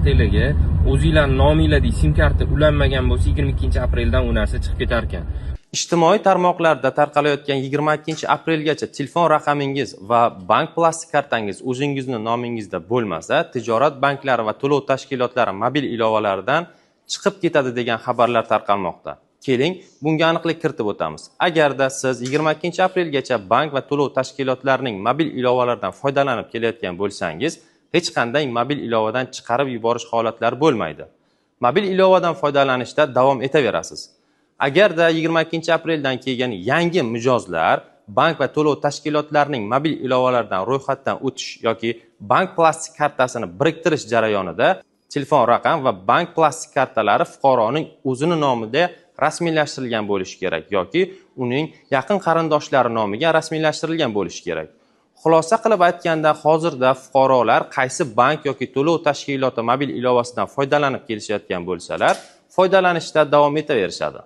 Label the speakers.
Speaker 1: telega o'zingizlar nominglardagi sim karta ulanmagan bo'lsa 22-apreldan u narsa chiqib ketar ekan.
Speaker 2: Ijtimoiy tarmoqlarda tarqalayotgan 22-aprelgacha telefon raqamingiz va bank plastik kartangiz o'zingizning nomingizda bo'lmasa, tijorat banklari va to'lov tashkilotlari mobil ilovalaridan chiqib ketadi degan xabarlar tarqalmoqda. Keling, bunga aniqlik kiritib o'tamiz. Agarda siz 22-aprelgacha bank va to'lov tashkilotlarining mobil ilovalaridan foydalanib kelayotgan bo'lsangiz, hech qanday mobil ilovadan chiqarib yuborish holatlari bo'lmaydi. Mobil ilovadan foydalanishda davom etaverasiz. Agarda 22-apreldan kelgan yangi mijozlar bank va to'lov tashkilotlarining mobil ilovalaridan ro'yxatdan o'tish yoki bank plastik kartasini biriktirish jarayonida telefon raqam va bank plastik kartalari fuqaroning o'zini nomida rasmiylashtirilgan bo'lishi kerak yoki uning yaqin qarindoshlari nomiga rasmiylashtirilgan bo'lishi kerak. Xulosa qilib aytganda, hozirda fuqarolar qaysi bank yoki to'lov tashkiloti mobil ilovasidan foydalanib kelishayotgan bo'lsalar, foydalanishda davom etaverishadi.